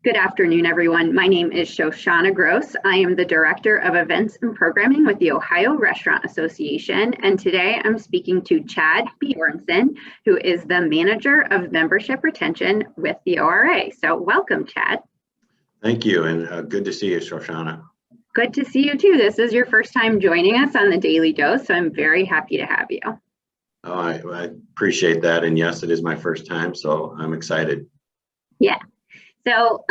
Good afternoon, everyone. My name is Shoshana Gross. I am the Director of Events and Programming with the Ohio Restaurant Association, and today I'm speaking to Chad Bjornson, who is the Manager of Membership Retention with the ORA. So welcome, Chad. Thank you, and good to see you, Shoshana. Good to see you too. This is your first time joining us on the Daily Dose, so I'm very happy to have you. Oh, I appreciate that, and yes, it is my first time, so I'm excited. Yeah. So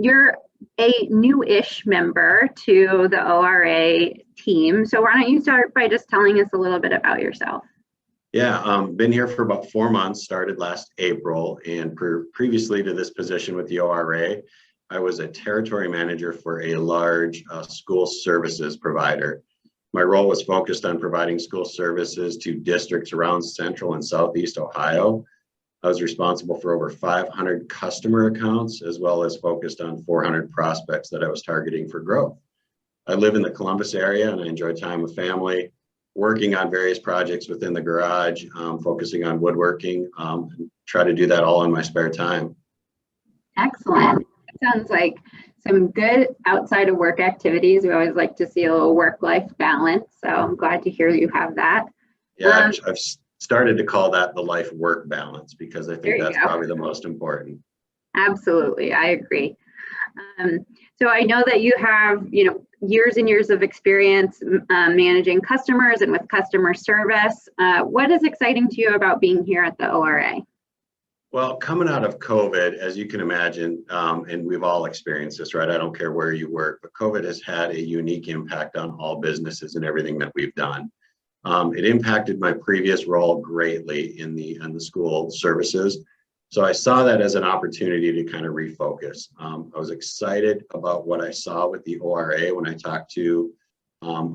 you're a new-ish member to the ORA team. So why don't you start by just telling us a little bit about yourself? Yeah, been here for about 4 months, started last April, and previously to this position with the ORA, I was a territory manager for a large school services provider. My role was focused on providing school services to districts around Central and Southeast Ohio. I was responsible for over 500 customer accounts, as well as focused on 400 prospects that I was targeting for growth. I live in the Columbus area and I enjoy time with family, working on various projects within the garage, focusing on woodworking, try to do that all in my spare time. Excellent. That sounds like some good outside of work activities. We always like to see a little work-life balance. So I'm glad to hear you have that. Yeah, I've started to call that the life-work balance because I think that's probably the most important. Absolutely, I agree. So I know that you have, years and years of experience managing customers and with customer service. What is exciting to you about being here at the ORA? Well, coming out of COVID, as you can imagine, and we've all experienced this, right? I don't care where you work, but COVID has had a unique impact on all businesses and everything that we've done. It impacted my previous role greatly in the school services. So I saw that as an opportunity to kind of refocus. I was excited about what I saw with the ORA when I talked to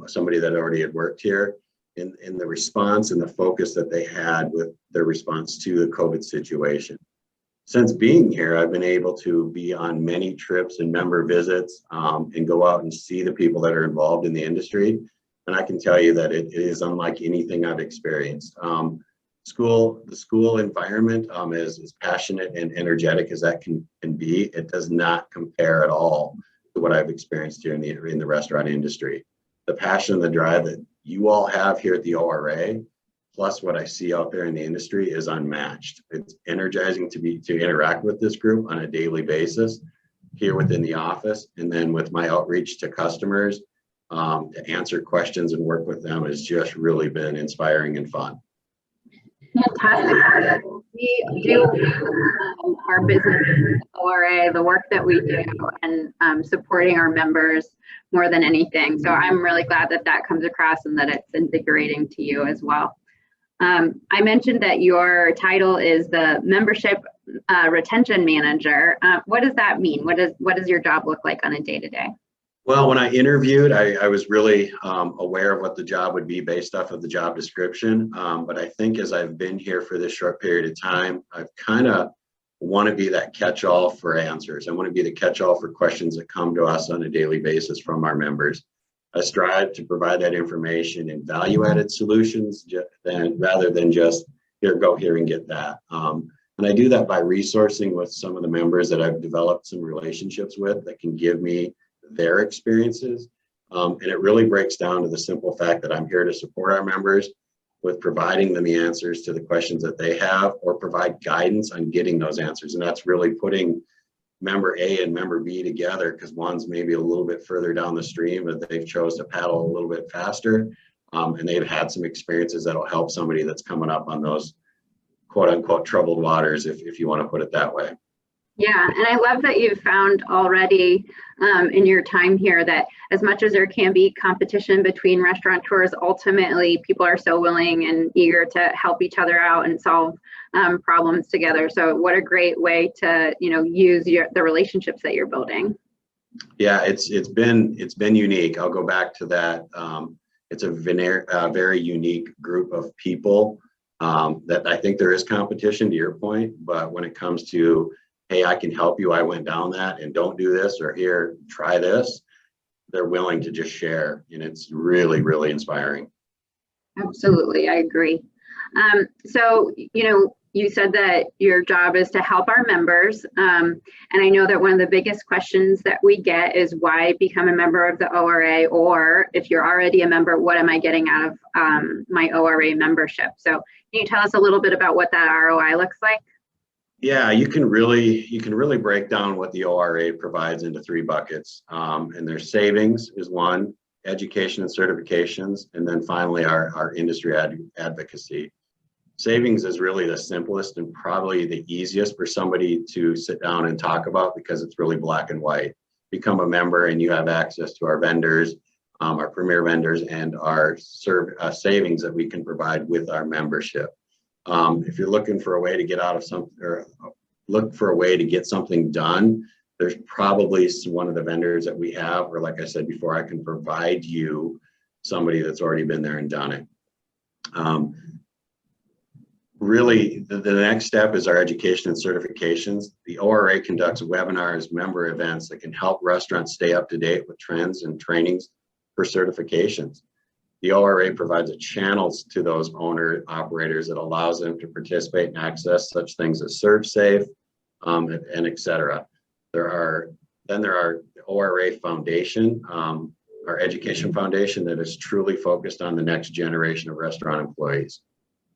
somebody that already had worked here in the response and the focus that they had with their response to the COVID situation. Since being here, I've been able to be on many trips and member visits and go out and see the people that are involved in the industry. And I can tell you that it is unlike anything I've experienced. The school environment is as passionate and energetic as that can be. It does not compare at all to what I've experienced here in the restaurant industry. The passion and the drive that you all have here at the ORA, plus what I see out there in the industry, is unmatched. It's energizing to interact with this group on a daily basis here within the office, and then with my outreach to customers. To answer questions and work with them has just really been inspiring and fun. Fantastic. We do our business ORA, the work that we do, and supporting our members more than anything. So I'm really glad that that comes across and that it's invigorating to you as well. I mentioned that your title is the Membership Retention Manager. What does that mean? What does your job look like on a day-to-day? Well, when I interviewed, I was really aware of what the job would be based off of the job description. But I think as I've been here for this short period of time, I've kind of want to be that catch-all for answers. I want to be the catch-all for questions that come to us on a daily basis from our members. I strive to provide that information in value-added solutions rather than just go here and get that. And I do that by resourcing with some of the members that I've developed some relationships with that can give me their experiences. And it really breaks down to the simple fact that I'm here to support our members with providing them the answers to the questions that they have, or provide guidance on getting those answers. And that's really putting member A and member B together, because one's maybe a little bit further down the stream, but they've chose to paddle a little bit faster. And they've had some experiences that'll help somebody that's coming up on those quote unquote troubled waters, if you want to put it that way. Yeah, and I love that you've found already in your time here that as much as there can be competition between restaurateurs, ultimately people are so willing and eager to help each other out and solve problems together. So what a great way to use the relationships that you're building. Yeah, it's been unique. I'll go back to that. It's a very unique group of people that I think there is competition, to your point, but when it comes to, hey, I can help you, I went down that, and don't do this, or here, try this, they're willing to just share. And it's really, really inspiring. Absolutely, I agree. So, you said that your job is to help our members. And I know that one of the biggest questions that we get is why become a member of the ORA, or if you're already a member, what am I getting out of my ORA membership? So can you tell us a little bit about what that ROI looks like? Yeah, you can really break down what the ORA provides into three buckets. And there's savings is one, education and certifications, and then finally our industry advocacy. Savings is really the simplest and probably the easiest for somebody to sit down and talk about because it's really black and white. Become a member and you have access to our vendors, our premier vendors, and our savings that we can provide with our membership. If you're looking for a way to get out of something or look for a way to get something done, there's probably one of the vendors that we have, or like I said before, I can provide you somebody that's already been there and done it. Really, the next step is our education and certifications. The ORA conducts webinars, member events that can help restaurants stay up to date with trends and trainings for certifications. The ORA provides a channels to those owner operators that allows them to participate and access such things as ServSafe and et cetera. There are the ORA Foundation, our education foundation that is truly focused on the next generation of restaurant employees.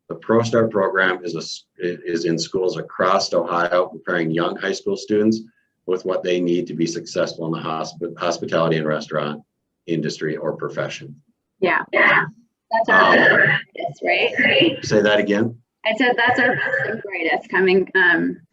The ProStart program is in schools across Ohio, preparing young high school students with what they need to be successful in the hospitality and restaurant industry or profession. Yeah, that's our greatest, right? Say that again. I said that's our best and greatest, coming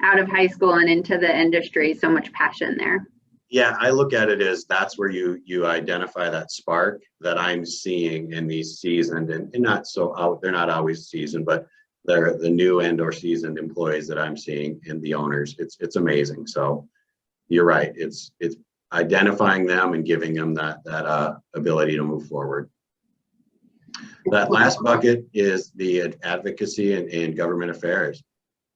out of high school and into the industry. So much passion there. Yeah, I look at it as that's where you identify that spark that I'm seeing in these seasoned and not so out. They're not always seasoned, but they're the new and or seasoned employees that I'm seeing in the owners. It's amazing. So you're right. It's identifying them and giving them that ability to move forward. That last bucket is the advocacy and government affairs.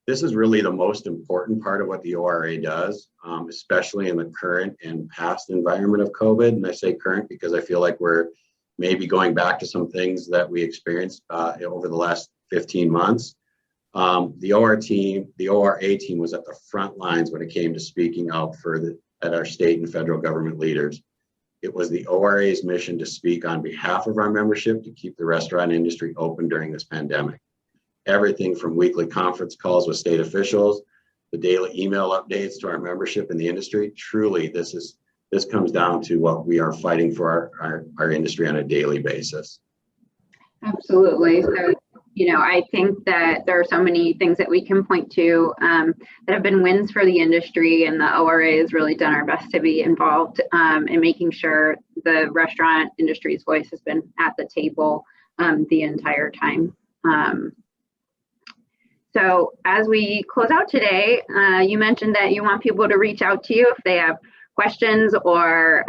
This is really the most important part of what the ORA does, especially in the current and past environment of COVID. And I say current because I feel like we're maybe going back to some things that we experienced over the last 15 months. The ORA team was at the front lines when it came to speaking out at our state and federal government leaders. It was the ORA's mission to speak on behalf of our membership to keep the restaurant industry open during this pandemic. Everything from weekly conference calls with state officials, the daily email updates to our membership in the industry. Truly, this comes down to what we are fighting for our industry on a daily basis. Absolutely. So, I think that there are so many things that we can point to that have been wins for the industry, and the ORA has really done our best to be involved in making sure the restaurant industry's voice has been at the table the entire time. So as we close out today, you mentioned that you want people to reach out to you if they have questions or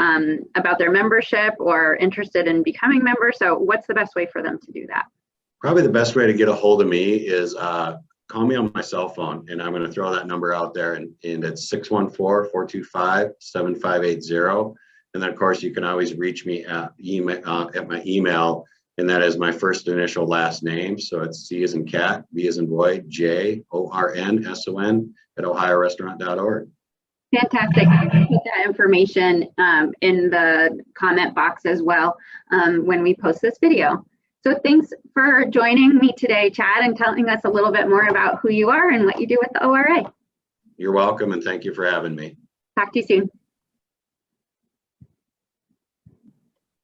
about their membership or interested in becoming members. So what's the best way for them to do that? Probably the best way to get a hold of me is call me on my cell phone, and I'm going to throw that number out there, and it's 614-425-7580. And then of course you can always reach me at my email, and that is my first initial last name. So it's C as in cat, B as in boy, JORNSON at ohiorestaurant.org. Fantastic. I can put that information in the comment box as well when we post this video. So thanks for joining me today, Chad, and telling us a little bit more about who you are and what you do with the ORA. You're welcome, and thank you for having me. Talk to you soon.